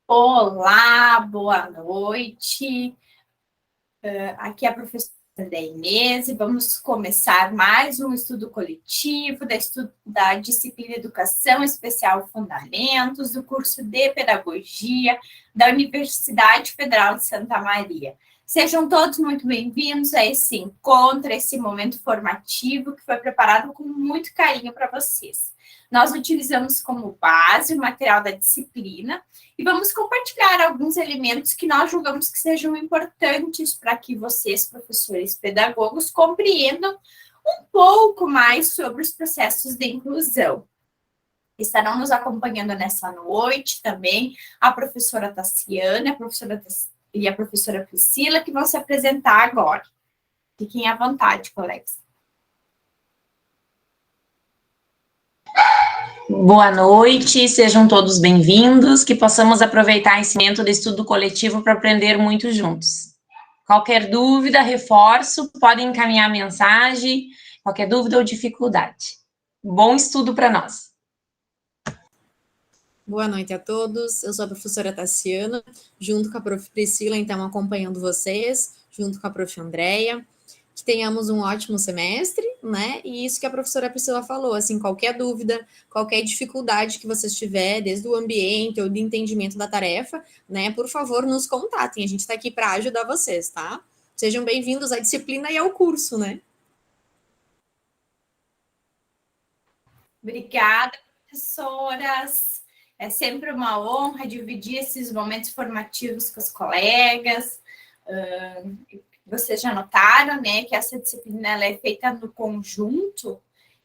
Olá, boa noite. Aqui é a professora Inês e vamos começar mais um estudo coletivo da disciplina Educação Especial Fundamentos, do curso de Pedagogia da Universidade Federal de Santa Maria. Sejam todos muito bem-vindos a esse encontro, a esse momento formativo que foi preparado com muito carinho para vocês. Nós utilizamos como base o material da disciplina e vamos compartilhar alguns elementos que nós julgamos que sejam importantes para que vocês, professores pedagogos, compreendam um pouco mais sobre os processos de inclusão. Estarão nos acompanhando nessa noite também a professora Tassiana e a professora Priscila, que vão se apresentar agora. Fiquem à vontade, colegas. Boa noite, sejam todos bem-vindos, que possamos aproveitar esse momento de estudo coletivo para aprender muito juntos. Qualquer dúvida, reforço, podem encaminhar a mensagem, qualquer dúvida ou dificuldade. Bom estudo para nós. Boa noite a todos, eu sou a professora Tassiana, junto com a prof. Priscila, então, acompanhando vocês, junto com a prof. Andréia. Que tenhamos um ótimo semestre, né? E isso que a professora Priscila falou, assim, qualquer dúvida, qualquer dificuldade que vocês tiverem, desde o ambiente ou de entendimento da tarefa, né? Por favor, nos contatem, a gente está aqui para ajudar vocês, tá? Sejam bem-vindos à disciplina e ao curso, né? Obrigada, professoras. É sempre uma honra dividir esses momentos formativos com os colegas. Vocês já notaram, né, que essa disciplina ela é feita no conjunto,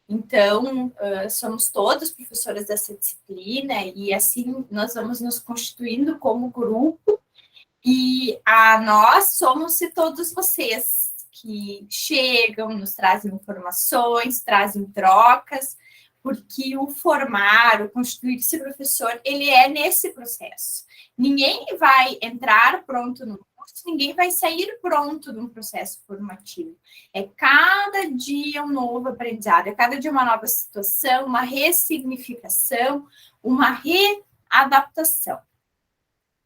então somos todas professoras dessa disciplina e assim nós vamos nos constituindo como grupo e nós somos todos vocês que chegam, nos trazem informações, trazem trocas, porque o formar, o constituir-se professor, ele é nesse processo. Ninguém vai entrar pronto no curso, ninguém vai sair pronto num processo formativo. É cada dia um novo aprendizado, é cada dia uma nova situação, uma ressignificação, uma readaptação.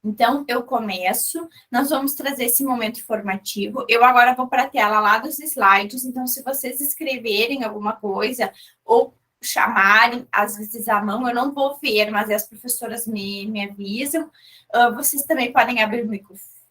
Então, eu começo, nós vamos trazer esse momento formativo. Eu agora vou para a tela lá dos slides, então, se vocês escreverem alguma coisa ou chamarem, às vezes, à mão, eu não vou ver, mas as professoras me avisam. Vocês também podem abrir o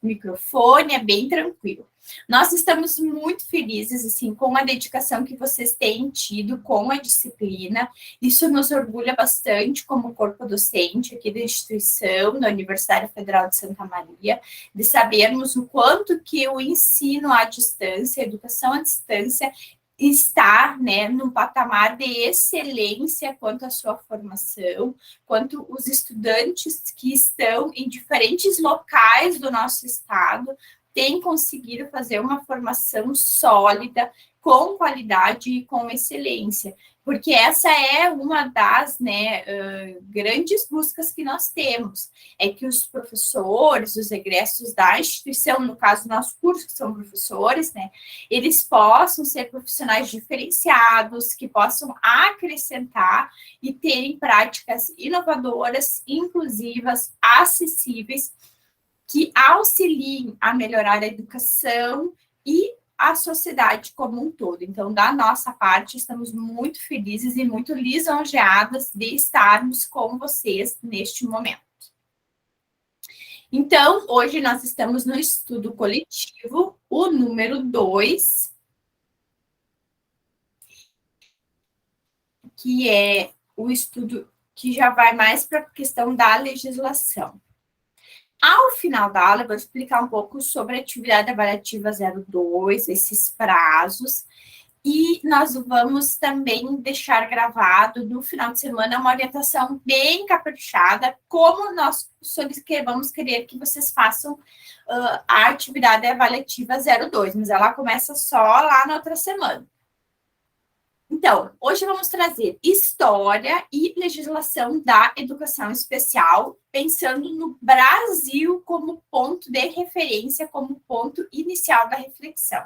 microfone, é bem tranquilo. Nós estamos muito felizes, assim, com a dedicação que vocês têm tido com a disciplina. Isso nos orgulha bastante como corpo docente aqui da instituição, da Universidade Federal de Santa Maria, de sabermos o quanto que o ensino à distância, a educação à distância, está, né, num patamar de excelência quanto à sua formação, quanto os estudantes que estão em diferentes locais do nosso estado têm conseguido fazer uma formação sólida, com qualidade e com excelência, porque essa é uma das, né, grandes buscas que nós temos, é que os professores, os egressos da instituição, no caso, nosso curso, que são professores, né, eles possam ser profissionais diferenciados, que possam acrescentar e terem práticas inovadoras, inclusivas, acessíveis, que auxiliem a melhorar a educação e a sociedade como um todo. Então, da nossa parte, estamos muito felizes e muito lisonjeadas de estarmos com vocês neste momento. Então, hoje nós estamos no estudo coletivo, o número 2, que é o estudo que já vai mais para a questão da legislação. Ao final da aula, eu vou explicar um pouco sobre a atividade avaliativa 02, esses prazos, e nós vamos também deixar gravado no final de semana uma orientação bem caprichada, como nós vamos querer que vocês façam a atividade avaliativa 02, mas ela começa só lá na outra semana. Então, hoje vamos trazer história e legislação da educação especial, pensando no Brasil como ponto de referência, como ponto inicial da reflexão.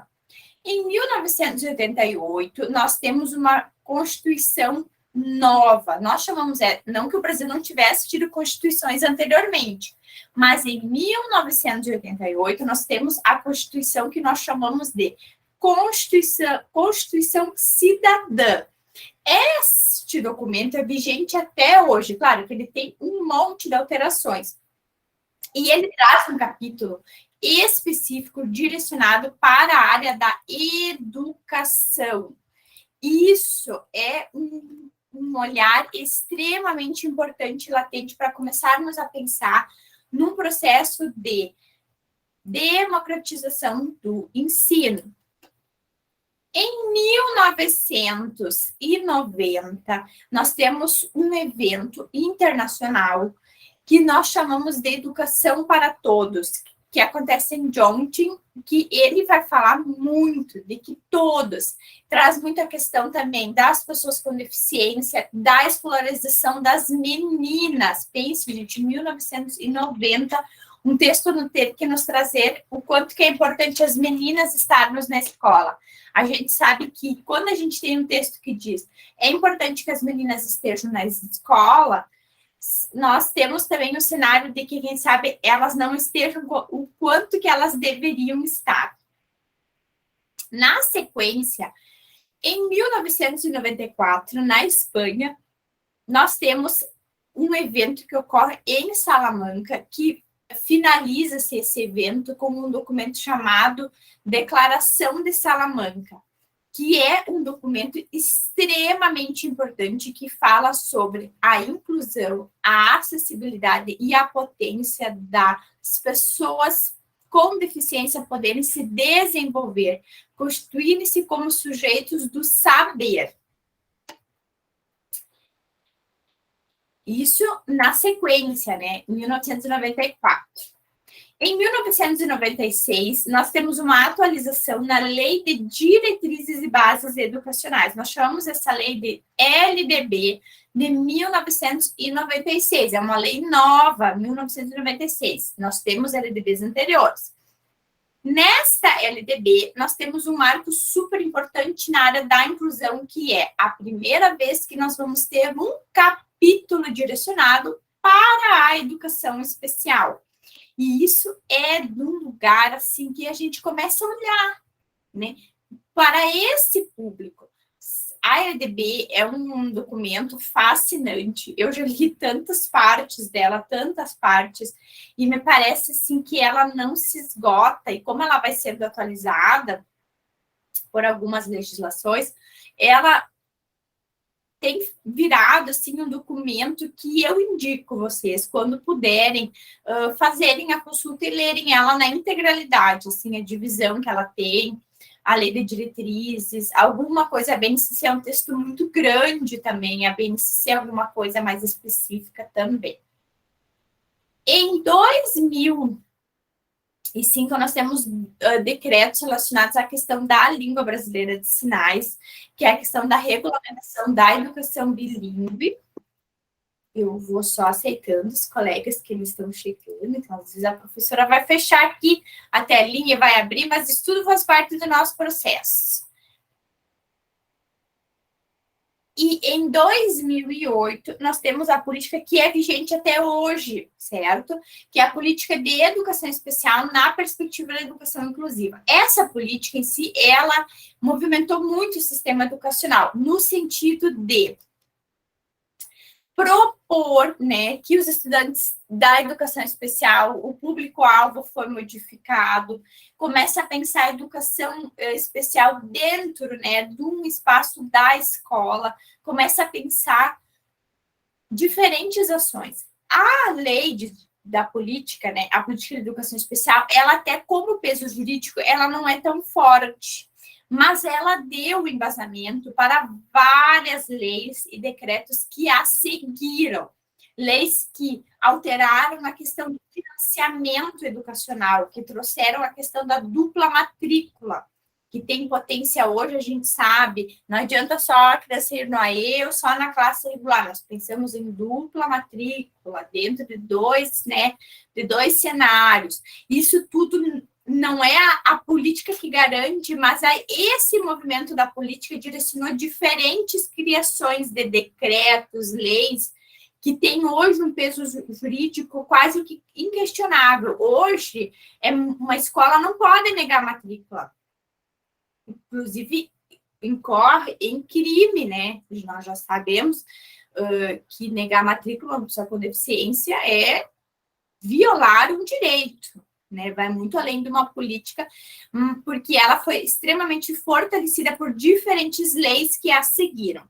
Em 1988, nós temos uma Constituição nova. Nós chamamos, não que o Brasil não tivesse tido constituições anteriormente, mas em 1988 nós temos a Constituição que nós chamamos de Constituição Cidadã. Este documento é vigente até hoje, claro que ele tem um monte de alterações. E ele traz um capítulo específico direcionado para a área da educação. Isso é um olhar extremamente importante e latente para começarmos a pensar num processo de democratização do ensino. Em 1990, nós temos um evento internacional que nós chamamos de Educação para Todos, que acontece em Chongqing, que ele vai falar muito de que todos, traz muita questão também das pessoas com deficiência, da escolarização das meninas. Pense, gente, em 1990, um texto no ter que nos trazer o quanto que é importante as meninas estarmos na escola. A gente sabe que quando a gente tem um texto que diz é importante que as meninas estejam na escola, nós temos também o cenário de que, quem sabe, elas não estejam o quanto que elas deveriam estar. Na sequência, em 1994, na Espanha, nós temos um evento que ocorre em Salamanca, que finaliza-se esse evento com um documento chamado Declaração de Salamanca, que é um documento extremamente importante que fala sobre a inclusão, a acessibilidade e a potência das pessoas com deficiência poderem se desenvolver, constituírem-se como sujeitos do saber. Isso na sequência, né, em 1994. Em 1996, nós temos uma atualização na Lei de Diretrizes e Bases Educacionais. Nós chamamos essa lei de LDB de 1996. É uma lei nova, 1996. Nós temos LDBs anteriores. Nesta LDB, nós temos um marco super importante na área da inclusão, que é a primeira vez que nós vamos ter um capítulo direcionado para a educação especial. E isso é de um lugar, assim, que a gente começa a olhar, né, para esse público. A LDB é um documento fascinante. Eu já li tantas partes dela, e me parece, assim, que ela não se esgota. E como ela vai sendo atualizada por algumas legislações, ela tem virado, assim, um documento que eu indico vocês, quando puderem, fazerem a consulta e lerem ela na integralidade, assim, a divisão que ela tem, a lei de diretrizes, alguma coisa, a BNCC é um texto muito grande também, a BNCC é alguma coisa mais específica também. Em 2005, nós temos decretos relacionados à questão da língua brasileira de sinais, que é a questão da regulamentação da educação bilíngue. Eu vou só aceitando os colegas que eles estão chegando, então às vezes a professora vai fechar aqui a telinha, vai abrir, mas isso tudo faz parte do nosso processo. E em 2008, nós temos a política que é vigente até hoje, certo? Que é a política de educação especial na perspectiva da educação inclusiva. Essa política em si, ela movimentou muito o sistema educacional, no sentido de propor, né, que os estudantes da educação especial, o público-alvo foi modificado, começa a pensar a educação especial dentro, né, de um espaço da escola, começa a pensar diferentes ações. A lei da política, né, a política de educação especial, ela até como peso jurídico, ela não é tão forte, mas ela deu embasamento para várias leis e decretos que a seguiram. Leis que alteraram a questão do financiamento educacional, que trouxeram a questão da dupla matrícula, que tem potência hoje, a gente sabe, não adianta só criança ir no AE ou só na classe regular, nós pensamos em dupla matrícula, dentro de dois cenários. Isso tudo não é a política que garante, mas esse movimento da política direcionou diferentes criações de decretos, leis, que tem hoje um peso jurídico quase que inquestionável. Hoje, uma escola não pode negar matrícula. Inclusive, incorre em crime, né? Nós já sabemos que negar matrícula uma pessoa com deficiência é violar um direito, né? Vai muito além de uma política, porque ela foi extremamente fortalecida por diferentes leis que a seguiram.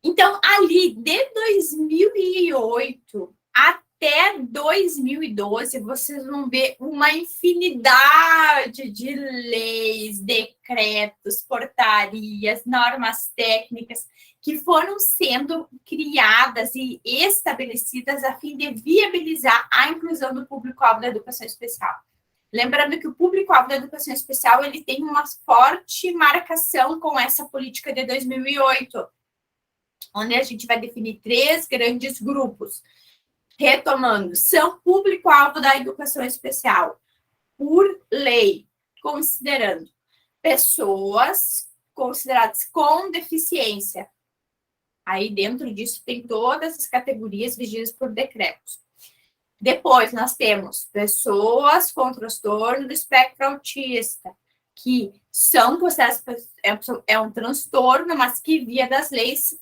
Então, ali, de 2008 até 2012, vocês vão ver uma infinidade de leis, decretos, portarias, normas técnicas que foram sendo criadas e estabelecidas a fim de viabilizar a inclusão do público-alvo da educação especial. Lembrando que o público-alvo da educação especial ele tem uma forte marcação com essa política de 2008, onde a gente vai definir 3 grandes grupos. Retomando, são público-alvo da educação especial, por lei, considerando pessoas consideradas com deficiência. Aí, dentro disso, tem todas as categorias regidas por decretos. Depois, nós temos pessoas com transtorno do espectro autista, que são consideradas, é um transtorno, mas que, via das leis,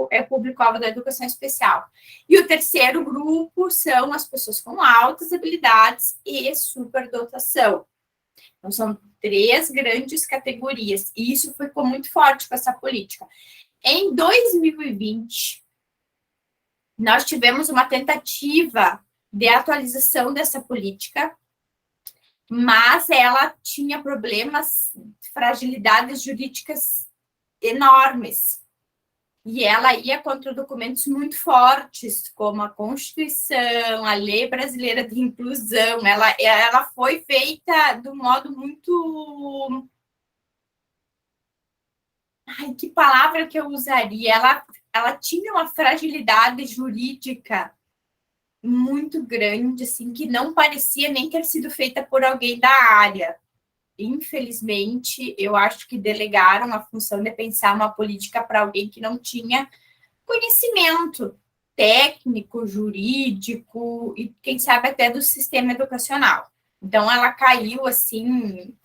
é público-alvo da educação especial. E o terceiro grupo são as pessoas com altas habilidades e superdotação. Então, são 3 grandes categorias, e isso ficou muito forte com essa política. Em 2020, nós tivemos uma tentativa de atualização dessa política, mas ela tinha problemas, fragilidades jurídicas enormes. E ela ia contra documentos muito fortes, como a Constituição, a Lei Brasileira de Inclusão. Ela foi feita de um modo muito... Ai, que palavra que eu usaria? Ela tinha uma fragilidade jurídica muito grande, assim, que não parecia nem ter sido feita por alguém da área. Infelizmente, eu acho que delegaram a função de pensar uma política para alguém que não tinha conhecimento técnico, jurídico e, quem sabe, até do sistema educacional. Então, ela caiu, assim...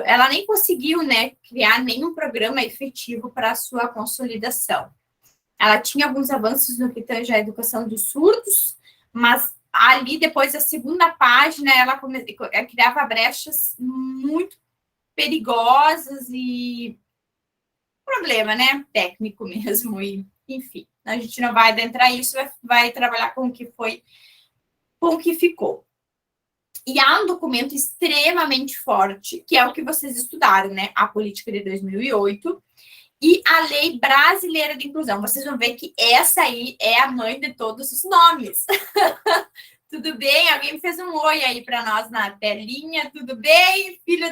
ela nem conseguiu, né, criar nenhum programa efetivo para a sua consolidação. Ela tinha alguns avanços no que tange a educação dos surdos, mas ali, depois da segunda página, ela criava brechas muito perigosas e problema, né, técnico mesmo, e enfim, a gente não vai adentrar isso, vai trabalhar com o que foi, com o que ficou. E há um documento extremamente forte, que é o que vocês estudaram, né, a política de 2008, e a Lei Brasileira de Inclusão. Vocês vão ver que essa aí é a mãe de todos os nomes. Tudo bem? Alguém me fez um oi aí para nós na telinha. Tudo bem? Filho,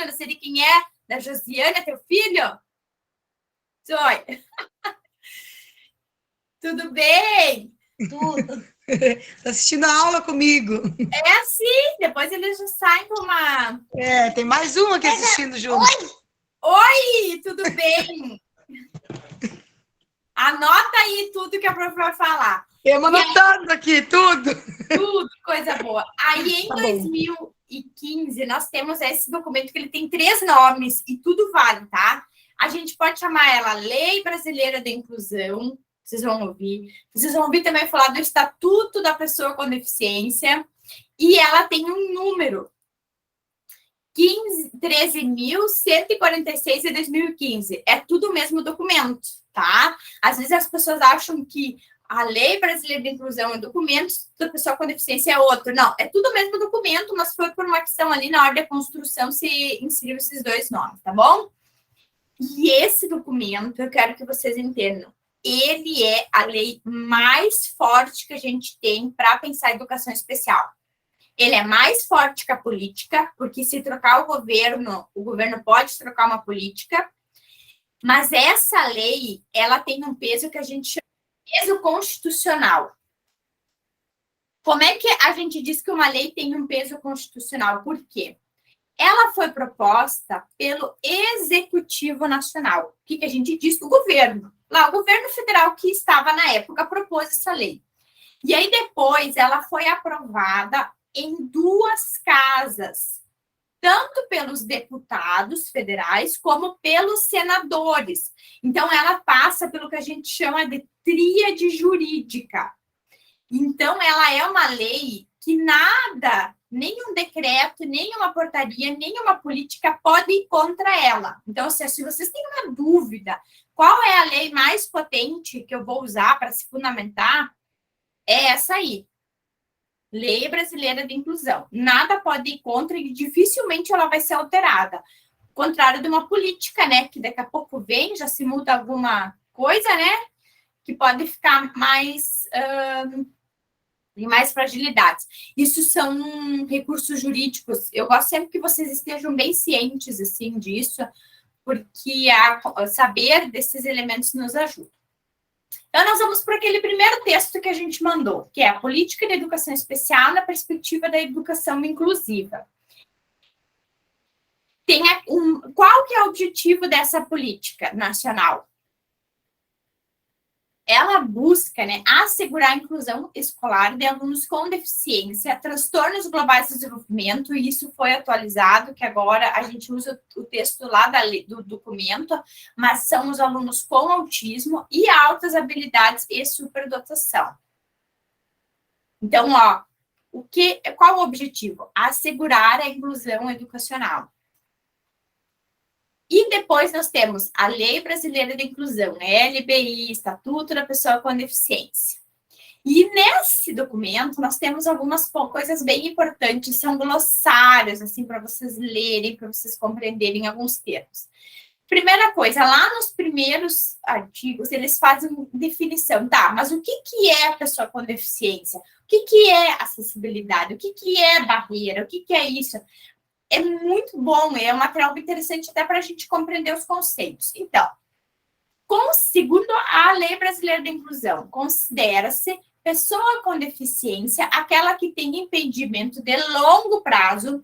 não sei de quem é, da Josiane, é teu filho? Oi. Tudo bem? Tudo. Tá assistindo a aula comigo. É assim, depois eles já saem com uma... Tem mais uma aqui assistindo junto. Oi, tudo bem? Anota aí tudo que a prof vai falar. Eu anotando aqui tudo. Tudo, coisa boa. Aí, em 2015, nós temos esse documento que ele tem 3 nomes e tudo vale, tá? A gente pode chamar ela Lei Brasileira de Inclusão, vocês vão ouvir. Vocês vão ouvir também falar do Estatuto da Pessoa com Deficiência, e ela tem um número, 13.146 de 2015. É tudo o mesmo documento, tá? Às vezes as pessoas acham que a Lei Brasileira de Inclusão é um documento, da pessoa com deficiência é outro. Não, é tudo o mesmo documento, mas foi por uma questão ali na hora da construção se inseriu esses 2 nomes, tá bom? E esse documento, eu quero que vocês entendam, ele é a lei mais forte que a gente tem para pensar a educação especial. Ele é mais forte que a política, porque se trocar o governo pode trocar uma política, mas essa lei, ela tem um peso que a gente chama de peso constitucional. Como é que a gente diz que uma lei tem um peso constitucional? Por quê? Ela foi proposta pelo Executivo Nacional. O que a gente diz? O governo. Lá, o governo federal que estava na época propôs essa lei. E aí depois ela foi aprovada em 2 casas, tanto pelos deputados federais como pelos senadores. Então ela passa pelo que a gente chama de tríade jurídica. Então ela é uma lei que nada, nenhum decreto, nenhuma portaria, nenhuma política pode ir contra ela. Então, se vocês têm uma dúvida, qual é a lei mais potente que eu vou usar para se fundamentar, é essa aí. Lei Brasileira de Inclusão. Nada pode ir contra e dificilmente ela vai ser alterada. Ao contrário de uma política, né, que daqui a pouco vem, já se muda alguma coisa, né, que pode ficar mais... e mais fragilidades. Isso são recursos jurídicos. Eu gosto sempre que vocês estejam bem cientes, assim, disso, porque saber desses elementos nos ajuda. Então, nós vamos para aquele primeiro texto que a gente mandou, que é a Política de Educação Especial na Perspectiva da Educação Inclusiva. Qual que é o objetivo dessa política nacional? Ela busca, né, assegurar a inclusão escolar de alunos com deficiência, transtornos globais de desenvolvimento, e isso foi atualizado, que agora a gente usa o texto lá do documento, mas são os alunos com autismo e altas habilidades e superdotação. Então, qual o objetivo? Assegurar a inclusão educacional. E depois nós temos a Lei Brasileira de Inclusão, né? LBI, Estatuto da Pessoa com Deficiência. E nesse documento nós temos algumas coisas bem importantes, são glossários, assim, para vocês lerem, para vocês compreenderem alguns termos. Primeira coisa, lá nos primeiros artigos, eles fazem definição, tá, mas o que é a pessoa com deficiência? O que é acessibilidade? O que é barreira? O que é isso? É muito bom, é um material interessante até para a gente compreender os conceitos. Então, segundo a Lei Brasileira de Inclusão, considera-se pessoa com deficiência aquela que tem impedimento de longo prazo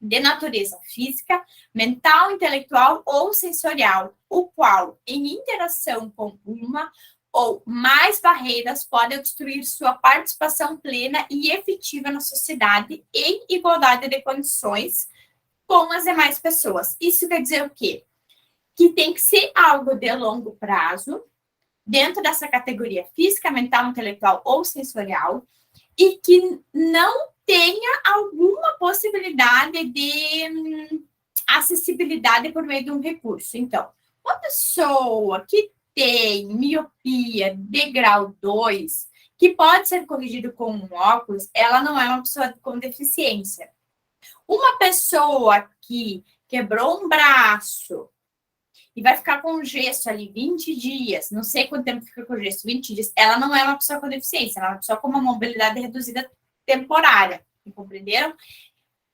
de natureza física, mental, intelectual ou sensorial, o qual, em interação com uma ou mais barreiras, pode obstruir sua participação plena e efetiva na sociedade em igualdade de condições com as demais pessoas. Isso quer dizer o quê? Que tem que ser algo de longo prazo, dentro dessa categoria física, mental, intelectual ou sensorial, e que não tenha alguma possibilidade de acessibilidade por meio de um recurso. Então, uma pessoa que tem miopia de grau 2, que pode ser corrigido com um óculos, ela não é uma pessoa com deficiência. Uma pessoa que quebrou um braço e vai ficar com gesso ali 20 dias, não sei quanto tempo fica com gesso, 20 dias, ela não é uma pessoa com deficiência, ela é uma pessoa com uma mobilidade reduzida temporária, compreenderam?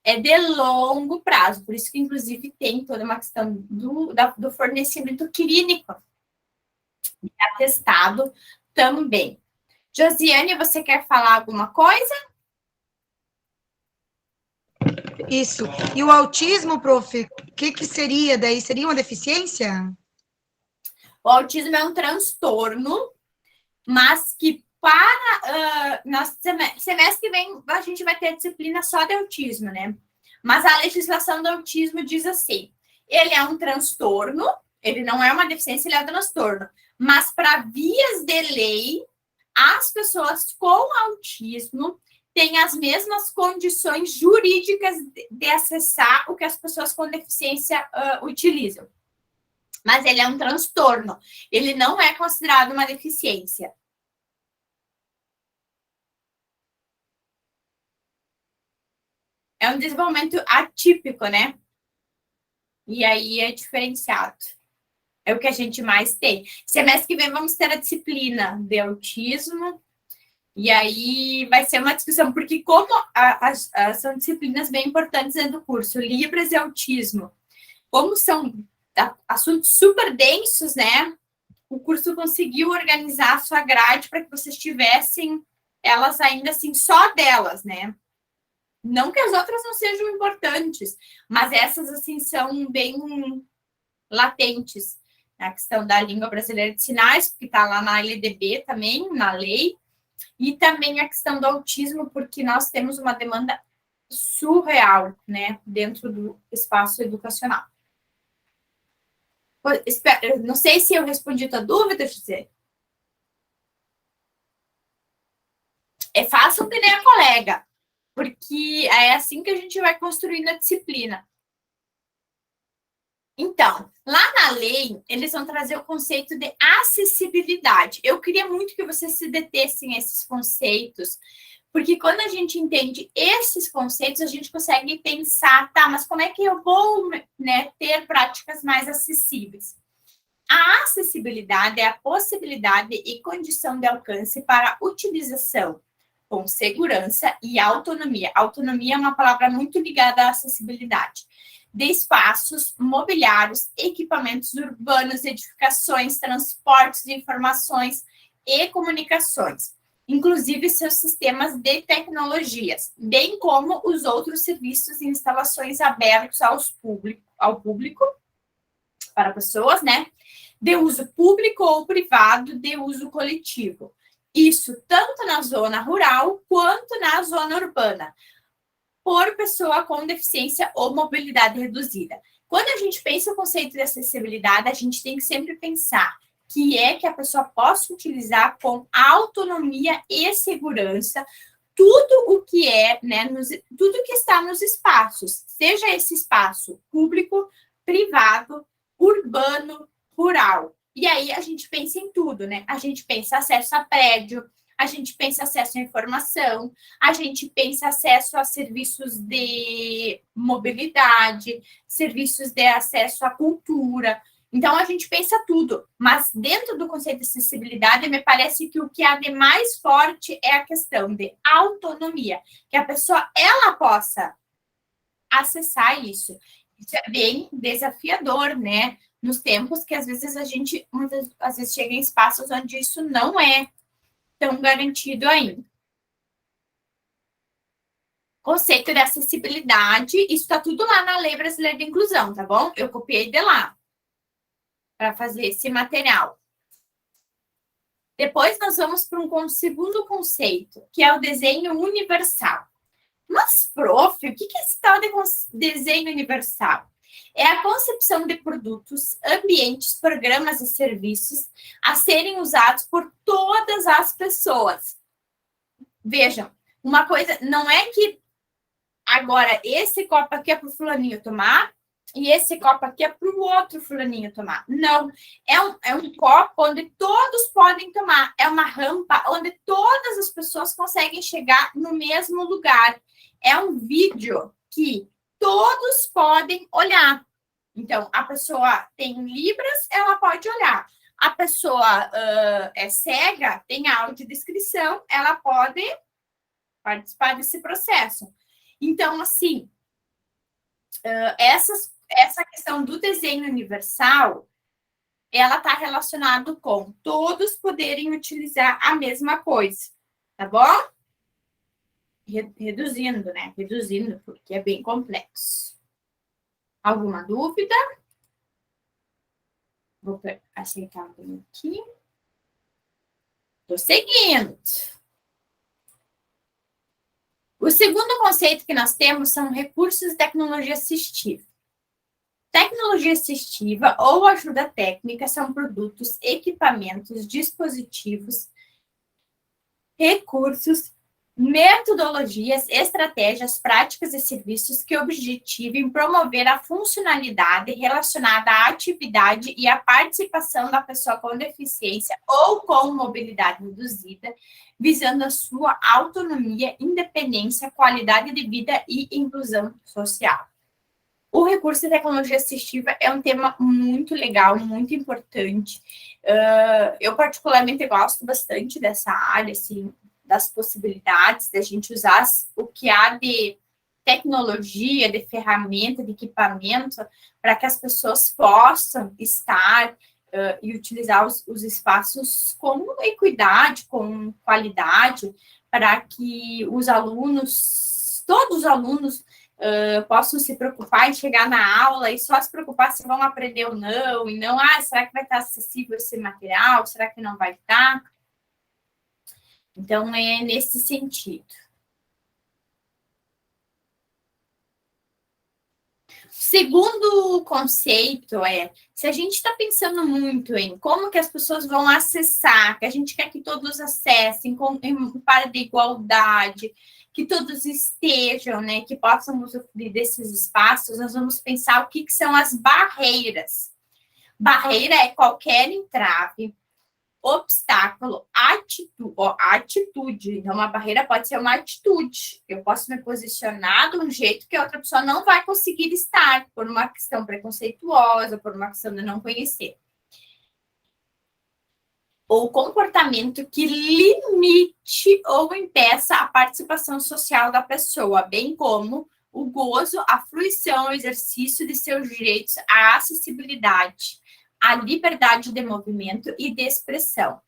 É de longo prazo, por isso que, inclusive, tem toda uma questão do fornecimento clínico atestado também. Josiane, você quer falar alguma coisa? Isso. E o autismo, prof, o que seria daí? Seria uma deficiência? O autismo é um transtorno, mas que semestre que vem a gente vai ter disciplina só de autismo, né? Mas a legislação do autismo diz assim, ele é um transtorno, ele não é uma deficiência, ele é um transtorno, mas para vias de lei, as pessoas com autismo têm as mesmas condições jurídicas de acessar o que as pessoas com deficiência utilizam. Mas ele é um transtorno, ele não é considerado uma deficiência. É um desenvolvimento atípico, né? E aí é diferenciado. É o que a gente mais tem. Semestre que vem vamos ter a disciplina de autismo. E aí vai ser uma discussão, porque como são disciplinas bem importantes dentro do curso, Libras e autismo, como são assuntos super densos, né? O curso conseguiu organizar a sua grade para que vocês tivessem elas ainda assim, só delas, né? Não que as outras não sejam importantes, mas essas, assim, são bem latentes. A questão da língua brasileira de sinais, porque está lá na LDB também, na lei, e também a questão do autismo, porque nós temos uma demanda surreal, né, dentro do espaço educacional. Não sei se eu respondi a tua dúvida, José. Façam que nem a colega, porque é assim que a gente vai construindo a disciplina. Então, lá na lei, eles vão trazer o conceito de acessibilidade. Eu queria muito que vocês se detessem a esses conceitos, porque quando a gente entende esses conceitos, a gente consegue pensar, tá, mas como é que eu vou, né, ter práticas mais acessíveis? A acessibilidade é a possibilidade e condição de alcance para utilização com segurança e autonomia. Autonomia é uma palavra muito ligada à acessibilidade. De espaços mobiliários, equipamentos urbanos, edificações, transportes de informações e comunicações, inclusive seus sistemas de tecnologias, bem como os outros serviços e instalações abertos ao público, para pessoas, né, de uso público ou privado, de uso coletivo. Isso tanto na zona rural quanto na zona urbana, por pessoa com deficiência ou mobilidade reduzida. Quando a gente pensa o conceito de acessibilidade, a gente tem que sempre pensar que é que a pessoa possa utilizar com autonomia e segurança tudo o que é, né, tudo que está nos espaços, seja esse espaço público, privado, urbano, rural. E aí a gente pensa em tudo, né? A gente pensa acesso a prédio, a gente pensa acesso à informação, a gente pensa acesso a serviços de mobilidade, serviços de acesso à cultura. Então, a gente pensa tudo, mas dentro do conceito de acessibilidade, me parece que o que há de mais forte é a questão de autonomia, que a pessoa, ela possa acessar isso. Isso é bem desafiador, né? Nos tempos que, às vezes, a gente, muitas vezes, chega em espaços onde isso não é tão garantido ainda. Conceito de acessibilidade, isso está tudo lá na Lei Brasileira de Inclusão, tá bom? Eu copiei de lá para fazer esse material. Depois nós vamos para um segundo conceito, que é o desenho universal. Mas, prof, o que é esse tal de desenho universal? É a concepção de produtos, ambientes, programas e serviços a serem usados por todas as pessoas. Vejam, uma coisa, não é que agora esse copo aqui é para o fulaninho tomar e esse copo aqui é para o outro fulaninho tomar. Não, é um copo onde todos podem tomar. É uma rampa onde todas as pessoas conseguem chegar no mesmo lugar. É um vídeo que todos podem olhar. Então, a pessoa tem Libras, ela pode olhar. A pessoa é cega, tem audiodescrição, ela pode participar desse processo. Então, assim, essa questão do desenho universal, ela está relacionada com todos poderem utilizar a mesma coisa, tá bom? Reduzindo, né? Reduzindo, porque é bem complexo. Alguma dúvida? Vou aceitar aqui. Estou seguindo. O segundo conceito que nós temos são recursos de tecnologia assistiva. Tecnologia assistiva ou ajuda técnica são produtos, equipamentos, dispositivos, recursos, metodologias, estratégias, práticas e serviços que objetivem promover a funcionalidade relacionada à atividade e à participação da pessoa com deficiência ou com mobilidade reduzida, visando a sua autonomia, independência, qualidade de vida e inclusão social. O recurso de tecnologia assistiva é um tema muito legal, muito importante. Eu particularmente gosto bastante dessa área, assim, das possibilidades de a gente usar o que há de tecnologia, de ferramenta, de equipamento, para que as pessoas possam estar e utilizar os espaços com equidade, com qualidade, para que os alunos, todos os alunos, possam se preocupar em chegar na aula e só se preocupar se vão aprender ou não, e não, será que vai estar acessível esse material? Será que não vai estar? Então, é nesse sentido. Segundo conceito se a gente está pensando muito em como que as pessoas vão acessar, que a gente quer que todos acessem em par de igualdade, que todos estejam, né, que possam usufruir desses espaços, nós vamos pensar o que são as barreiras. Barreira é qualquer entrave, obstáculo, atitude. Então, uma barreira pode ser uma atitude. Eu posso me posicionar de um jeito que a outra pessoa não vai conseguir estar, por uma questão preconceituosa, por uma questão de não conhecer. Ou comportamento que limite ou impeça a participação social da pessoa, bem como o gozo, a fruição, o exercício de seus direitos à acessibilidade, a liberdade de movimento e de expressão,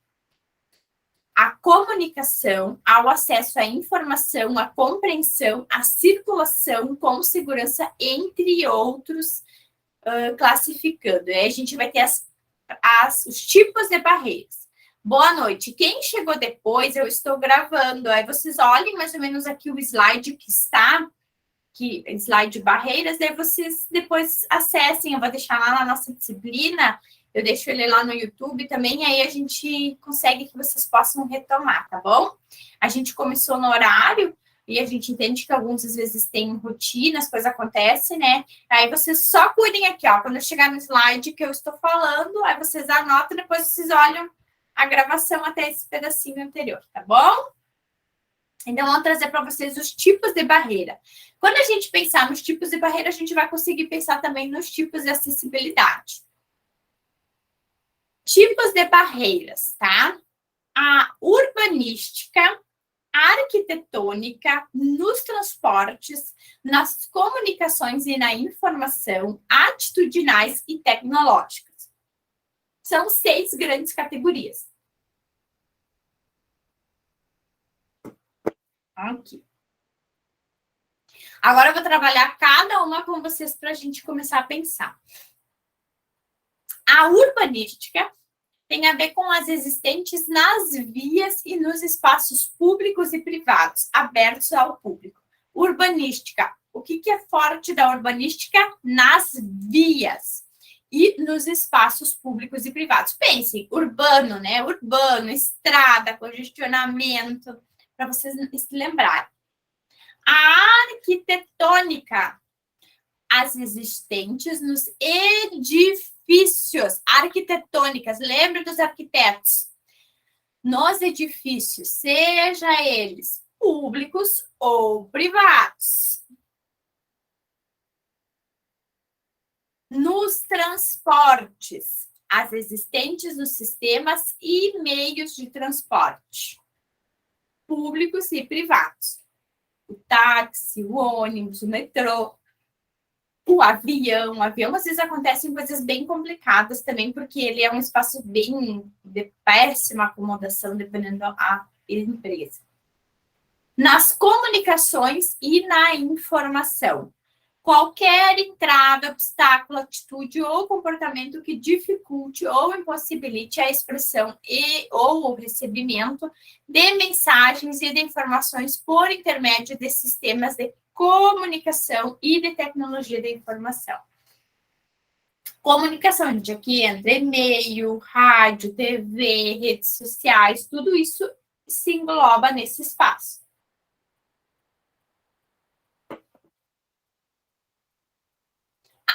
a comunicação, ao acesso à informação, à compreensão, à circulação com segurança, entre outros, classificando. Aí a gente vai ter os tipos de barreiras. Boa noite. Quem chegou depois, eu estou gravando. Aí vocês olhem mais ou menos aqui o slide que está, slide barreiras, daí vocês depois acessem, eu vou deixar lá na nossa disciplina, eu deixo ele lá no YouTube também, aí a gente consegue que vocês possam retomar, tá bom? A gente começou no horário, e a gente entende que alguns, às vezes, têm rotina, as coisas acontecem, né? Aí vocês só cuidem aqui, ó, quando eu chegar no slide que eu estou falando, aí vocês anotam, depois vocês olham a gravação até esse pedacinho anterior, tá bom? Então, vamos trazer para vocês os tipos de barreira. Quando a gente pensar nos tipos de barreira, a gente vai conseguir pensar também nos tipos de acessibilidade. Tipos de barreiras, tá? A urbanística, a arquitetônica, nos transportes, nas comunicações e na informação, atitudinais e tecnológicas. São 6 grandes categorias. Aqui. Agora eu vou trabalhar cada uma com vocês para a gente começar a pensar. A urbanística tem a ver com as existentes nas vias e nos espaços públicos e privados, abertos ao público. Urbanística. O que é forte da urbanística? Nas vias e nos espaços públicos e privados. Pensem, urbano, né? Urbano, estrada, congestionamento, para vocês se lembrarem. A arquitetônica, as existentes nos edifícios arquitetônicas. Lembra dos arquitetos? Nos edifícios, seja eles públicos ou privados. Nos transportes, as existentes nos sistemas e meios de transporte, públicos e privados. O táxi, o ônibus, o metrô, o avião. Às vezes acontecem coisas bem complicadas também, porque ele é um espaço bem de péssima acomodação, dependendo da empresa. Nas comunicações e na informação. Qualquer entrave, obstáculo, atitude ou comportamento que dificulte ou impossibilite a expressão ou o recebimento de mensagens e de informações por intermédio de sistemas de comunicação e de tecnologia da informação. Comunicação, gente, aqui entra e-mail, rádio, TV, redes sociais, tudo isso se engloba nesse espaço.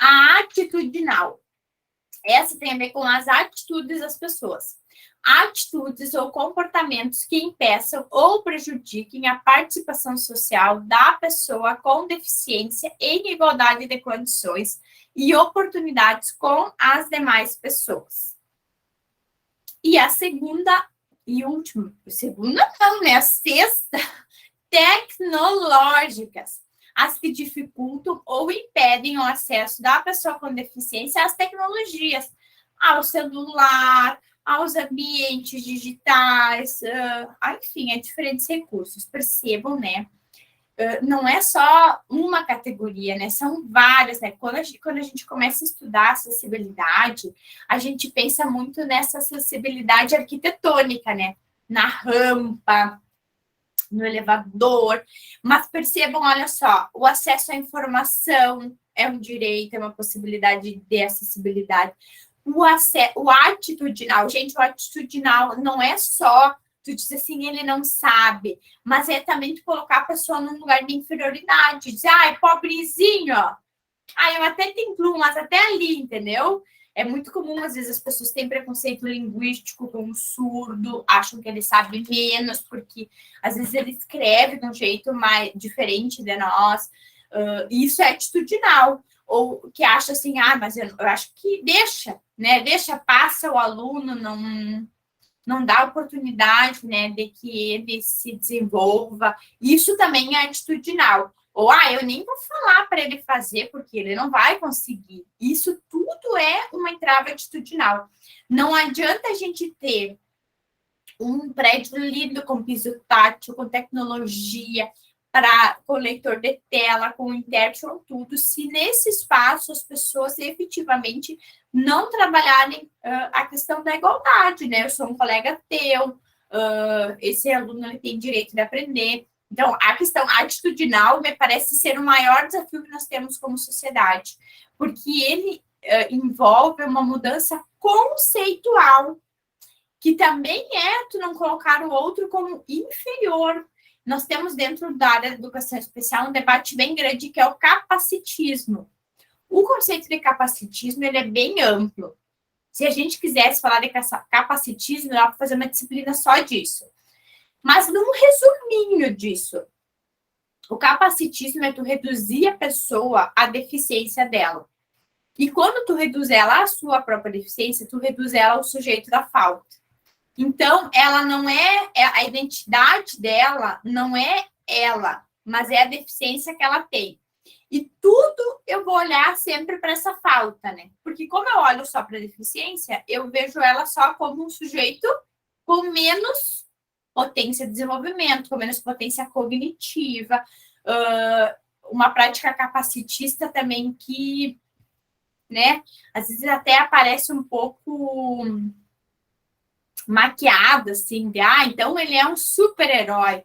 A atitudinal. Essa tem a ver com as atitudes das pessoas. Atitudes ou comportamentos que impeçam ou prejudiquem a participação social da pessoa com deficiência em igualdade de condições e oportunidades com as demais pessoas. E a segunda e última, a sexta, tecnológicas, as que dificultam ou impedem o acesso da pessoa com deficiência às tecnologias, ao celular, aos ambientes digitais, enfim, a diferentes recursos. Percebam, né? Não é só uma categoria, né? São várias, né? Quando a gente começa a estudar acessibilidade, a gente pensa muito nessa acessibilidade arquitetônica, né? Na rampa, no elevador, mas percebam, olha só, o acesso à informação é um direito, é uma possibilidade de acessibilidade. O atitudinal, gente, o atitudinal não é só tu dizer assim, ele não sabe, mas é também tu colocar a pessoa num lugar de inferioridade, dizer, ai, pobrezinho, ó. Eu até te incluo, mas até ali, entendeu? É muito comum, às vezes, as pessoas têm preconceito linguístico com o surdo, acham que ele sabe menos, porque às vezes ele escreve de um jeito mais diferente de nós. Isso é atitudinal. Ou que acha assim, mas eu acho que deixa, né? Passa o aluno, não dá oportunidade, né, de que ele se desenvolva. Isso também é atitudinal. Ou, eu nem vou falar para ele fazer, porque ele não vai conseguir. Isso tudo é uma entrave atitudinal. Não adianta a gente ter um prédio lindo com piso tátil, com tecnologia, com leitor de tela, com intérprete, tudo, se nesse espaço as pessoas efetivamente não trabalharem a questão da igualdade, né? Eu sou um colega teu, esse aluno ele tem direito de aprender. Então, a questão atitudinal me parece ser o maior desafio que nós temos como sociedade, porque ele envolve uma mudança conceitual, que também é tu não colocar o outro como inferior. Nós temos dentro da área da educação especial um debate bem grande, que é o capacitismo. O conceito de capacitismo ele é bem amplo. Se a gente quisesse falar de capacitismo, dá para fazer uma disciplina só disso. Mas num resuminho disso, o capacitismo é tu reduzir a pessoa à deficiência dela. E quando tu reduz ela à sua própria deficiência, tu reduz ela ao sujeito da falta. Então, ela não a identidade dela não é ela, mas é a deficiência que ela tem. E tudo eu vou olhar sempre para essa falta, né? Porque como eu olho só para a deficiência, eu vejo ela só como um sujeito com menos potência de desenvolvimento, com menos potência cognitiva, uma prática capacitista também que, né, às vezes até aparece um pouco maquiada, assim, de, então ele é um super-herói.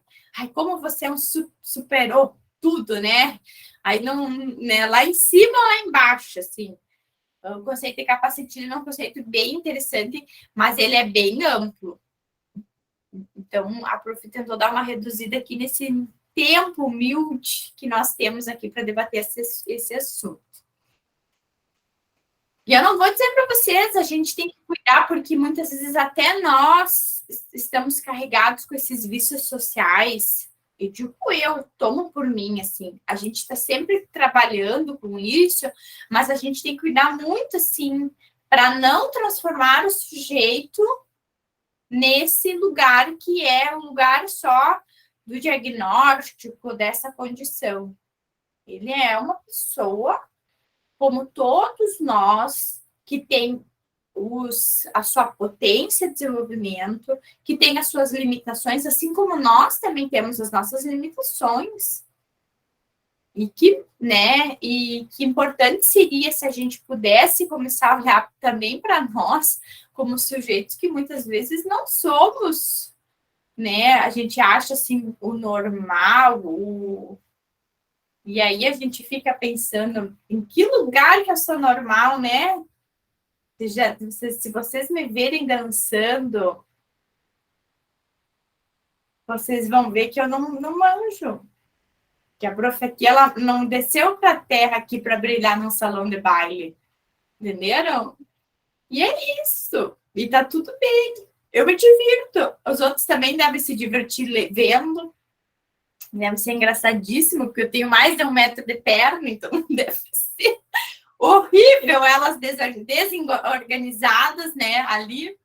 Como você é superou tudo, né? Aí, não, né, lá em cima ou lá embaixo, assim. O conceito de capacitismo é um conceito bem interessante, mas ele é bem amplo. Então, a Prof tentou dar uma reduzida aqui nesse tempo humilde que nós temos aqui para debater esse assunto. E eu não vou dizer para vocês, a gente tem que cuidar, porque muitas vezes até nós estamos carregados com esses vícios sociais. Eu digo, tomo por mim, assim, a gente está sempre trabalhando com isso, mas a gente tem que cuidar muito, assim, para não transformar o sujeito nesse lugar que é um lugar só do diagnóstico dessa condição. Ele é uma pessoa como todos nós, que tem a sua potência de desenvolvimento, que tem as suas limitações, assim como nós também temos as nossas limitações. E que importante seria se a gente pudesse começar a olhar também para nós como sujeitos que muitas vezes não somos, né? A gente acha assim o normal, e aí a gente fica pensando em que lugar que eu sou normal, né? Se vocês me verem dançando, vocês vão ver que eu não manjo. Que a prof aqui, ela não desceu para a terra aqui para brilhar num salão de baile. Entenderam? E é isso. E tá tudo bem. Eu me divirto. Os outros também devem se divertir vendo. Deve ser engraçadíssimo, porque eu tenho mais de 1 metro de perna, então deve ser horrível elas desorganizadas, né, ali.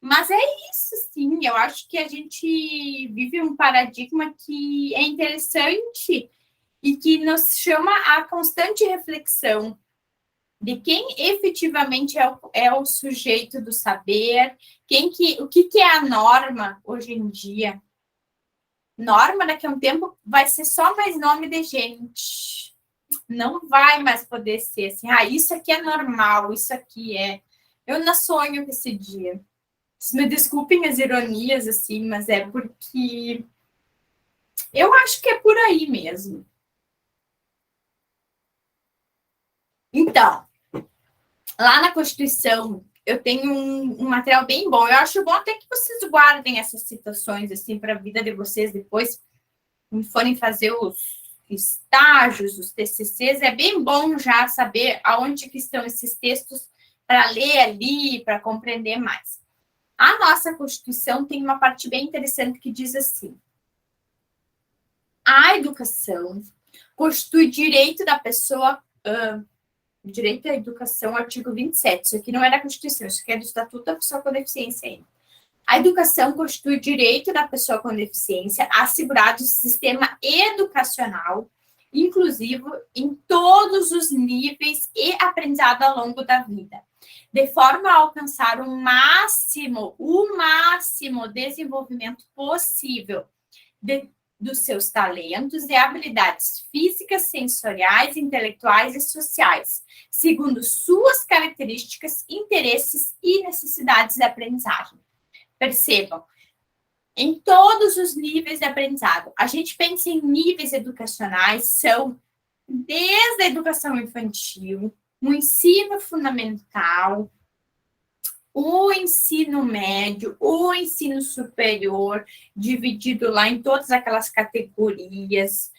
Mas é isso, sim. Eu acho que a gente vive um paradigma que é interessante e que nos chama a constante reflexão. de quem efetivamente é o sujeito do saber, o que é a norma hoje em dia. Norma, daqui a um tempo, vai ser só mais nome de gente. Não vai mais poder ser assim, isso aqui é normal, isso aqui é... Eu não sonho com esse dia. Me desculpem as ironias, assim, mas é porque eu acho que é por aí mesmo. Então, lá na Constituição, eu tenho um material bem bom. Eu acho bom até que vocês guardem essas citações, assim, para a vida de vocês depois, quando forem fazer os estágios, os TCCs. É bem bom já saber aonde que estão esses textos para ler ali, para compreender mais. A nossa Constituição tem uma parte bem interessante que diz assim: a educação constitui direito da pessoa... direito à educação, artigo 27. Isso aqui não é da Constituição, isso aqui é do Estatuto da Pessoa com Deficiência ainda. A educação constitui direito da pessoa com deficiência assegurado no sistema educacional, inclusivo em todos os níveis e aprendizado ao longo da vida, de forma a alcançar o máximo desenvolvimento possível dos seus talentos e habilidades físicas, sensoriais, intelectuais e sociais, segundo suas características, interesses e necessidades de aprendizagem. Percebam, em todos os níveis de aprendizado. A gente pensa em níveis educacionais, são desde a educação infantil, o ensino fundamental, o ensino médio, o ensino superior, dividido lá em todas aquelas categorias,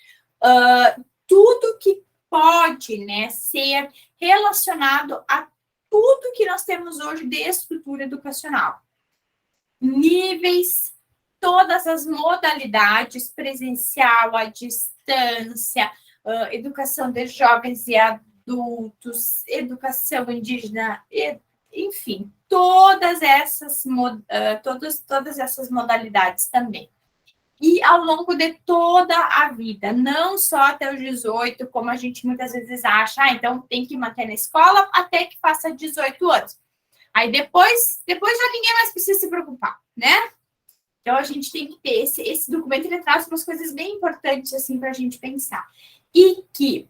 tudo que pode, né, ser relacionado a tudo que nós temos hoje de estrutura educacional. Níveis, todas as modalidades, presencial, à distância, educação de jovens e adultos, educação indígena, enfim, todas essas modalidades também. E ao longo de toda a vida, não só até os 18, como a gente muitas vezes acha, então tem que manter na escola até que faça 18 anos. Aí depois já ninguém mais precisa se preocupar, né? Então a gente tem que ter esse documento, ele traz umas coisas bem importantes assim para a gente pensar. E que,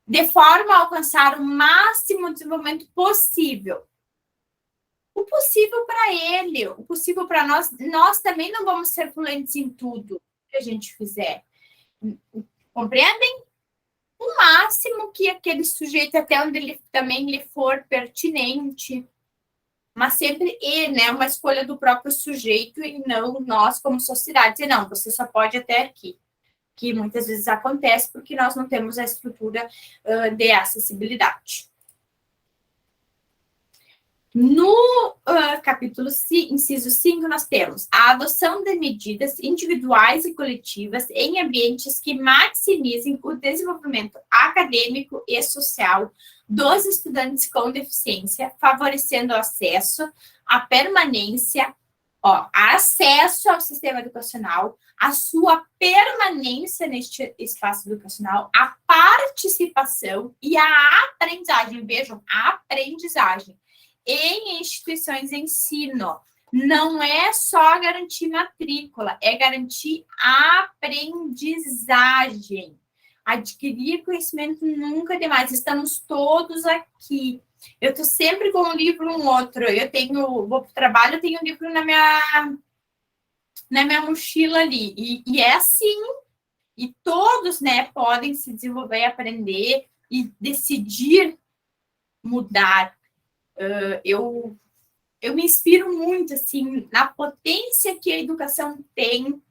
de forma a alcançar o máximo desenvolvimento possível, o possível para ele, o possível para nós também não vamos ser fluentes em tudo que a gente fizer. Compreendem? O máximo que aquele sujeito, até onde ele também lhe for pertinente, mas sempre né, uma escolha do próprio sujeito e não nós como sociedade. Dizer, não, você só pode até aqui, que muitas vezes acontece porque nós não temos a estrutura de acessibilidade. No capítulo inciso 5, nós temos a adoção de medidas individuais e coletivas em ambientes que maximizem o desenvolvimento acadêmico e social dos estudantes com deficiência, favorecendo o acesso, a permanência, acesso ao sistema educacional, a sua permanência neste espaço educacional, a participação e a aprendizagem. Vejam, a aprendizagem em instituições de ensino. Não é só garantir matrícula, é garantir aprendizagem. Adquirir conhecimento nunca é demais. Estamos todos aqui. Eu estou sempre com um livro, um outro. Vou para o trabalho, eu tenho um livro na minha mochila ali. E é assim. E todos, né, podem se desenvolver, aprender e decidir mudar. Eu me inspiro muito, assim, na potência que a educação tem,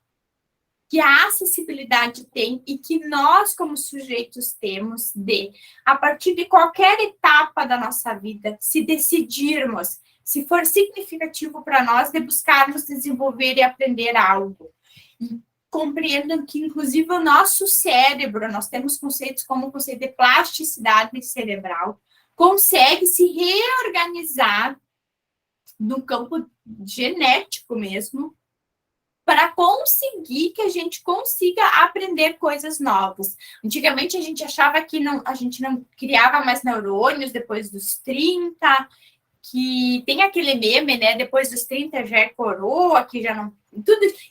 que a acessibilidade tem e que nós, como sujeitos, temos de, a partir de qualquer etapa da nossa vida, se decidirmos, se for significativo para nós, de buscarmos desenvolver e aprender algo. E compreendam que, inclusive, o nosso cérebro, nós temos conceitos como o conceito de plasticidade cerebral, consegue se reorganizar no campo genético mesmo, para conseguir que a gente consiga aprender coisas novas. Antigamente a gente achava que a gente não criava mais neurônios depois dos 30, que tem aquele meme, né? Depois dos 30 já é coroa, que já não.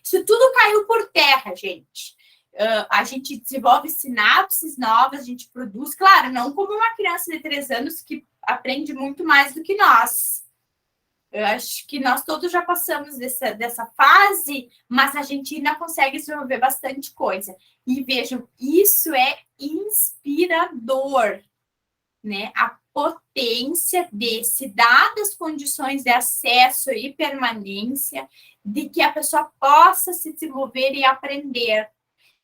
Isso tudo caiu por terra, gente. A gente desenvolve sinapses novas, a gente produz, claro, não como uma criança de 3 anos que aprende muito mais do que nós. Eu acho que nós todos já passamos dessa fase, mas a gente ainda consegue desenvolver bastante coisa. E vejam, isso é inspirador, né? A potência desse, dadas as condições de acesso e permanência, de que a pessoa possa se desenvolver e aprender.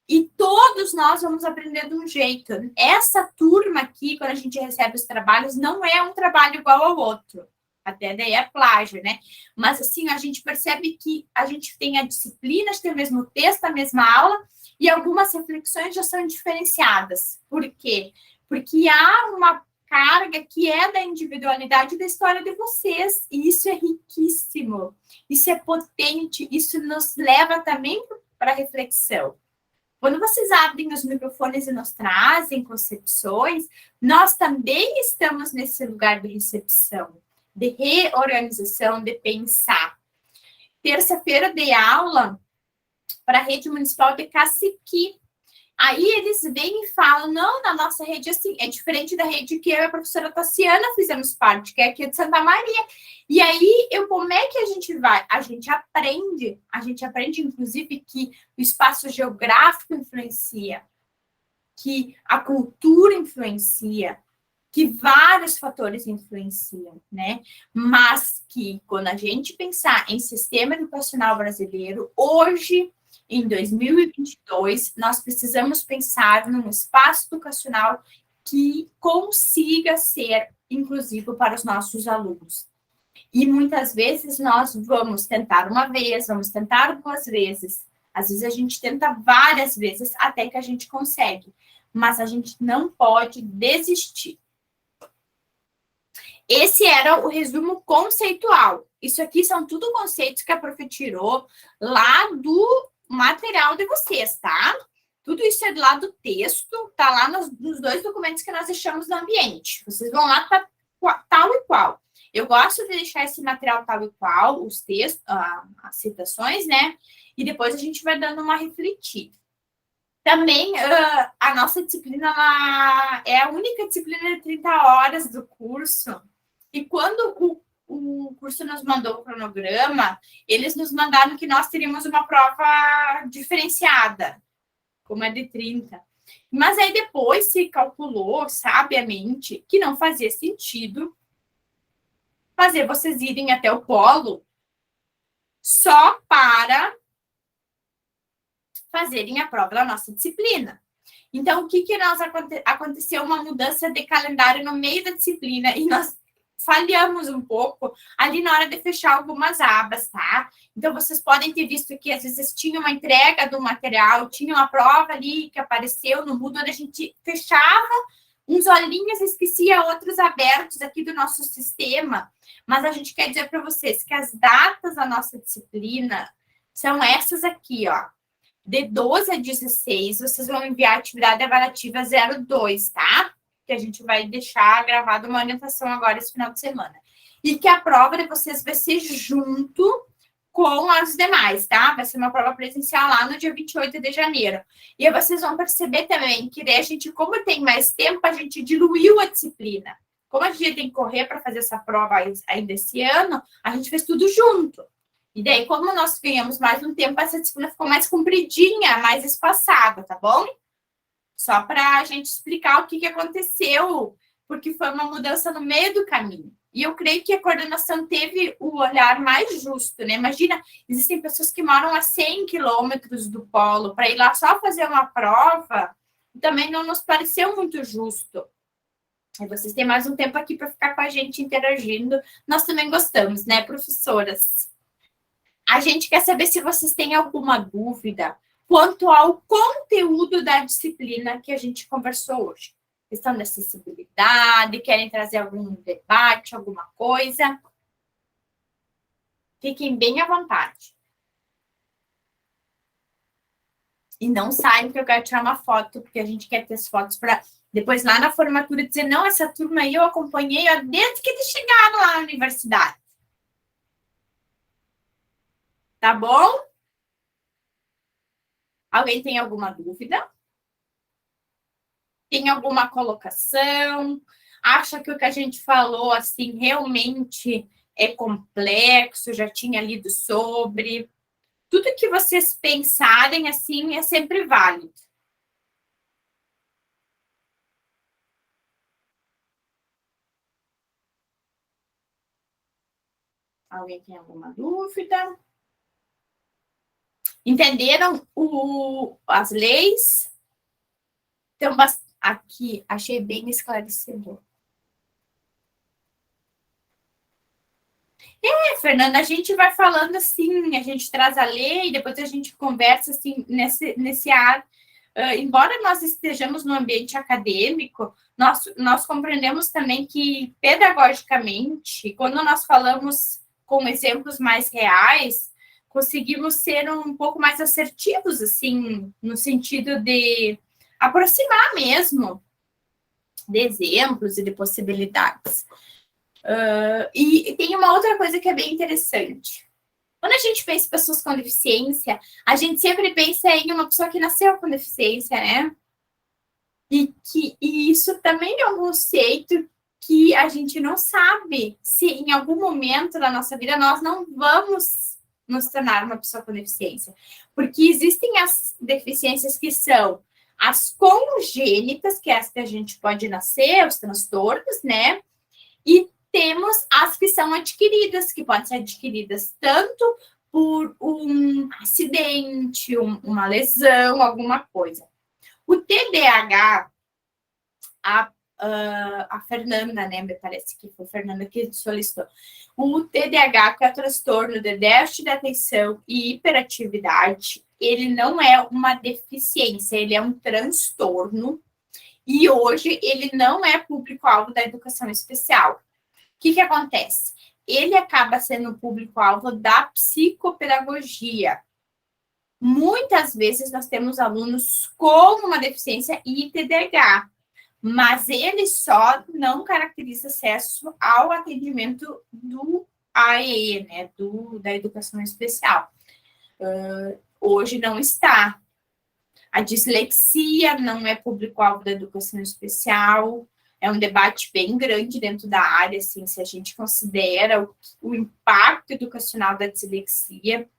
E todos nós vamos aprender de um jeito. Essa turma aqui, quando a gente recebe os trabalhos, não é um trabalho igual ao outro. Até daí é plágio, né? Mas, assim, a gente percebe que a gente tem a disciplina, a gente tem o mesmo texto, a mesma aula, e algumas reflexões já são diferenciadas. Por quê? Porque há uma carga que é da individualidade da história de vocês, e isso é riquíssimo, isso é potente, isso nos leva também para a reflexão. Quando vocês abrem os microfones e nos trazem concepções, nós também estamos nesse lugar de recepção, de reorganização, de pensar. Terça-feira dei aula para a rede municipal de Caciqui. Aí eles vêm e falam, não, na nossa rede assim, é diferente da rede que eu e a professora Tassiana fizemos parte, que é aqui de Santa Maria. E aí, como é que a gente vai? A gente aprende, inclusive, que o espaço geográfico influencia, que a cultura influencia, que vários fatores influenciam, né? Mas que, quando a gente pensar em sistema educacional brasileiro, hoje, em 2022, nós precisamos pensar num espaço educacional que consiga ser inclusivo para os nossos alunos. E muitas vezes nós vamos tentar uma vez, vamos tentar 2 vezes. Às vezes a gente tenta várias vezes até que a gente consegue. Mas a gente não pode desistir. Esse era o resumo conceitual. Isso aqui são tudo conceitos que a prof tirou lá do material de vocês, tá? Tudo isso é lá do texto, tá lá nos 2 documentos que nós deixamos no ambiente. Vocês vão lá, tá tal e qual. Eu gosto de deixar esse material tal e qual, os textos, as citações, né? E depois a gente vai dando uma refletida. Também, a nossa disciplina é a única disciplina de 30 horas do curso. E quando o curso nos mandou o cronograma, eles nos mandaram que nós teríamos uma prova diferenciada, como é de 30. Mas aí depois se calculou, sabiamente, que não fazia sentido fazer vocês irem até o polo só para fazerem a prova da nossa disciplina. Então, o que aconteceu? Uma mudança de calendário no meio da disciplina e nós falhamos um pouco ali na hora de fechar algumas abas, tá? Então, vocês podem ter visto que, às vezes, tinha uma entrega do material, tinha uma prova ali que apareceu no Moodle, onde a gente fechava uns olhinhos e esquecia outros abertos aqui do nosso sistema. Mas a gente quer dizer para vocês que as datas da nossa disciplina são essas aqui, ó. De 12 a 16, vocês vão enviar a atividade avaliativa 02, tá? Que a gente vai deixar gravada uma orientação agora esse final de semana. E que a prova de vocês vai ser junto com as demais, tá? Vai ser uma prova presencial lá no dia 28 de janeiro. E aí vocês vão perceber também que daí a gente, como tem mais tempo, a gente diluiu a disciplina. Como a gente tem que correr para fazer essa prova ainda esse ano, a gente fez tudo junto. E daí, como nós ganhamos mais um tempo, essa disciplina ficou mais compridinha, mais espaçada, tá bom? Só para a gente explicar o que aconteceu, porque foi uma mudança no meio do caminho. E eu creio que a coordenação teve o olhar mais justo, né? Imagina, existem pessoas que moram a 100 quilômetros do polo, para ir lá só fazer uma prova, também não nos pareceu muito justo. E vocês têm mais um tempo aqui para ficar com a gente interagindo. Nós também gostamos, né, professoras? A gente quer saber se vocês têm alguma dúvida quanto ao conteúdo da disciplina que a gente conversou hoje. Questão da acessibilidade, querem trazer algum debate, alguma coisa? Fiquem bem à vontade. E não saem porque eu quero tirar uma foto, porque a gente quer ter as fotos para depois lá na formatura dizer, não, essa turma aí eu acompanhei ó, desde que eles chegaram lá na universidade. Tá bom? Alguém tem alguma dúvida? Tem alguma colocação? Acha que o que a gente falou, assim, realmente é complexo? Já tinha lido sobre? Tudo que vocês pensarem, assim, é sempre válido. Alguém tem alguma dúvida? Entenderam as leis? Então, aqui, achei bem esclarecedor. Fernanda, a gente vai falando assim, a gente traz a lei, depois a gente conversa assim, nesse ar. Embora nós estejamos no ambiente acadêmico, nós compreendemos também que, pedagogicamente, quando nós falamos com exemplos mais reais, conseguimos ser um pouco mais assertivos, assim, no sentido de aproximar mesmo de exemplos e de possibilidades. E tem uma outra coisa que é bem interessante. Quando a gente pensa em pessoas com deficiência, a gente sempre pensa em uma pessoa que nasceu com deficiência, né? E isso também é um conceito que a gente não sabe se em algum momento da nossa vida nós não vamos nos tornar uma pessoa com deficiência. Porque existem as deficiências que são as congênitas, que é as que a gente pode nascer, os transtornos, né? E temos as que são adquiridas, que podem ser adquiridas tanto por um acidente, uma lesão, alguma coisa. O TDAH, a Fernanda, né, me parece que foi a Fernanda que solicitou. O TDAH, que é o transtorno de déficit de atenção e hiperatividade, ele não é uma deficiência, ele é um transtorno. E hoje ele não é público-alvo da educação especial. O que acontece? Ele acaba sendo o público-alvo da psicopedagogia. Muitas vezes nós temos alunos com uma deficiência e TDAH, mas ele só não caracteriza acesso ao atendimento do AEE, né, da educação especial. Hoje não está. A dislexia não é público-alvo da educação especial. É um debate bem grande dentro da área, assim, se a gente considera o impacto educacional da dislexia.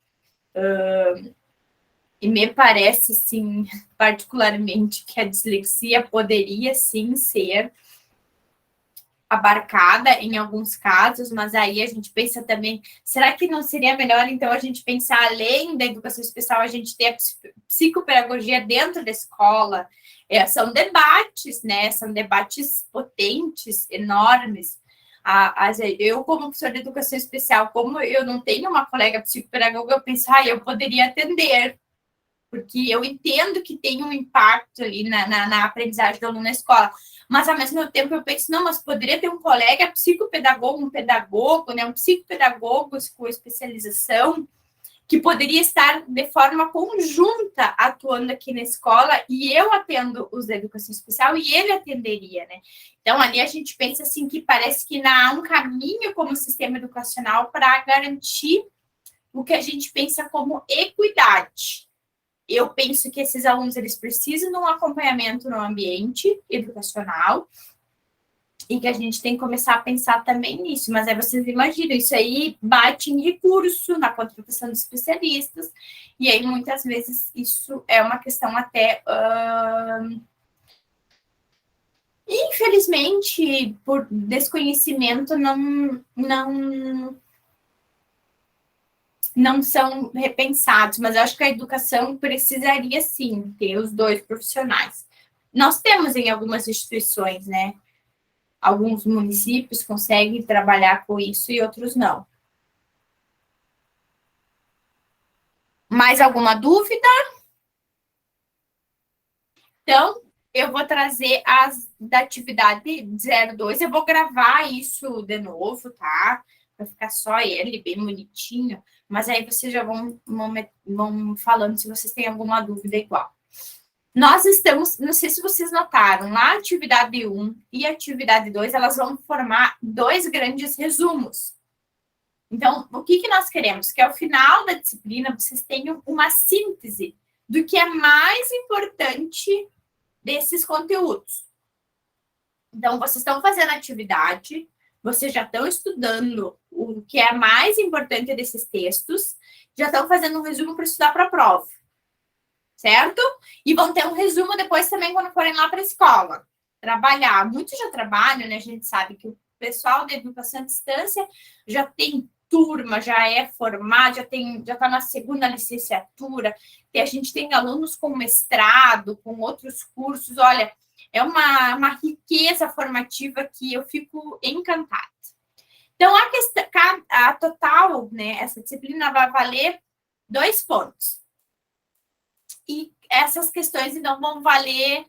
E me parece, assim, particularmente, que a dislexia poderia, sim, ser abarcada em alguns casos, mas aí a gente pensa também, será que não seria melhor, então, a gente pensar, além da educação especial, a gente ter a psicopedagogia dentro da escola? São debates, né? São debates potentes, enormes. Eu, como professora de educação especial, como eu não tenho uma colega psicopedagoga, eu penso, eu poderia atender, porque eu entendo que tem um impacto ali na aprendizagem do aluno na escola, mas ao mesmo tempo eu penso, não, mas poderia ter um colega psicopedagogo, um pedagogo, né, um psicopedagogo com especialização, que poderia estar de forma conjunta atuando aqui na escola, e eu atendo os da educação especial e ele atenderia, né? Então, ali a gente pensa assim, que parece que há um caminho como sistema educacional para garantir o que a gente pensa como equidade. Eu penso que esses alunos, eles precisam de um acompanhamento no ambiente educacional e que a gente tem que começar a pensar também nisso. Mas aí vocês imaginam, isso aí bate em recurso, na contratação de especialistas, e aí muitas vezes isso é uma questão até... infelizmente, por desconhecimento, não são repensados, mas eu acho que a educação precisaria, sim, ter os dois profissionais. Nós temos em algumas instituições, né? Alguns municípios conseguem trabalhar com isso e outros não. Mais alguma dúvida? Então, eu vou trazer as da atividade 02, eu vou gravar isso de novo, tá? para ficar só ele, bem bonitinho, mas aí vocês já vão falando se vocês têm alguma dúvida igual. Nós estamos, não sei se vocês notaram, lá a atividade 1 e a atividade 2, elas vão formar 2 grandes resumos. Então, o que nós queremos? Que ao final da disciplina vocês tenham uma síntese do que é mais importante desses conteúdos. Então, vocês estão fazendo atividade, vocês já estão estudando o que é mais importante desses textos, já estão fazendo um resumo para estudar para a prova, certo? E vão ter um resumo depois também quando forem lá para a escola trabalhar. Muitos já trabalham, né? A gente sabe que o pessoal da educação à distância já tem turma, já é formado, já está na segunda licenciatura, e a gente tem alunos com mestrado, com outros cursos. Olha, é uma riqueza formativa que eu fico encantada. Então, a total, né, essa disciplina vai valer 2 pontos. E essas questões, então, vão valer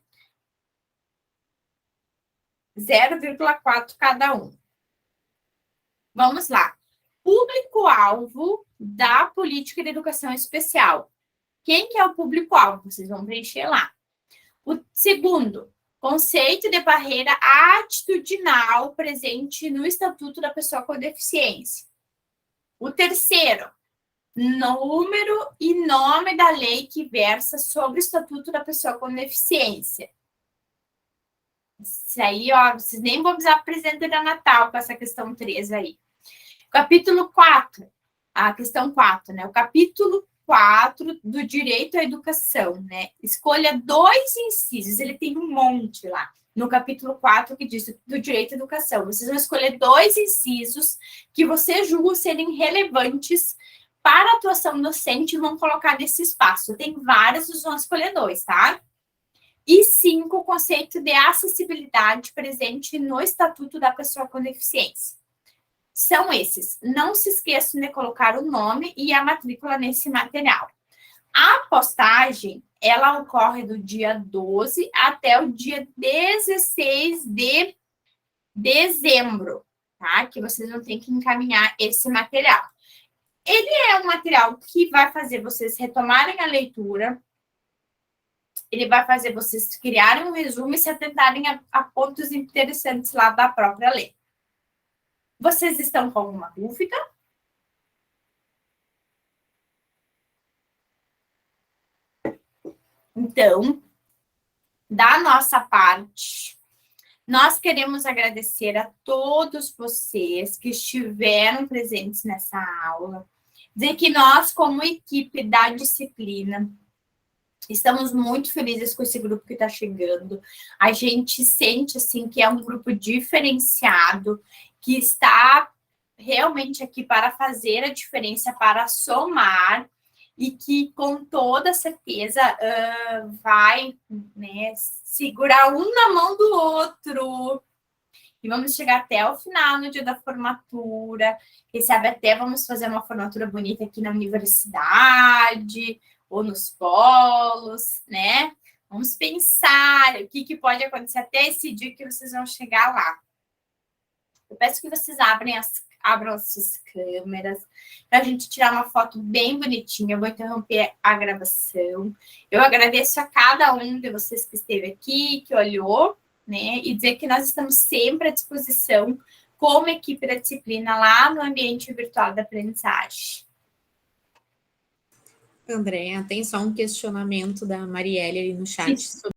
0,4 cada um. Vamos lá. Público-alvo da política de educação especial. Quem que é o público-alvo? Vocês vão preencher lá. O segundo, conceito de barreira atitudinal presente no Estatuto da Pessoa com Deficiência. O terceiro, número e nome da lei que versa sobre o Estatuto da Pessoa com Deficiência. Isso aí, ó, vocês nem vão precisar apresentar Natal com essa questão 3 aí. Capítulo 4, a questão 4, né? O capítulo 4 do direito à educação, né? Escolha 2 incisos, ele tem um monte lá. No capítulo 4, que diz do direito à educação. Vocês vão escolher 2 incisos que você julga serem relevantes para a atuação docente e vão colocar nesse espaço. Tem vários, vocês vão escolher 2, tá? E 5, o conceito de acessibilidade presente no Estatuto da Pessoa com Deficiência. São esses. Não se esqueçam de colocar o nome e a matrícula nesse material. A postagem, ela ocorre do dia 12 até o dia 16 de dezembro, tá? Que vocês vão ter que encaminhar esse material. Ele é um material que vai fazer vocês retomarem a leitura, ele vai fazer vocês criarem um resumo e se atentarem a pontos interessantes lá da própria lei. Vocês estão com alguma dúvida? Então, da nossa parte, nós queremos agradecer a todos vocês que estiveram presentes nessa aula, dizer que nós, como equipe da disciplina, estamos muito felizes com esse grupo que está chegando. A gente sente, assim, que é um grupo diferenciado, que está realmente aqui para fazer a diferença, para somar, e que, com toda certeza, vai, né, segurar um na mão do outro. E vamos chegar até o final, no dia da formatura. Quem sabe até vamos fazer uma formatura bonita aqui na universidade, ou nos polos, né? Vamos pensar o que pode acontecer até esse dia que vocês vão chegar lá. Eu peço que vocês abram as suas câmeras para a gente tirar uma foto bem bonitinha. Eu vou interromper a gravação. Eu agradeço a cada um de vocês que esteve aqui, que olhou, né? E dizer que nós estamos sempre à disposição como equipe da disciplina lá no ambiente virtual da aprendizagem. Andréa, tem só um questionamento da Marielle ali no chat. Isso.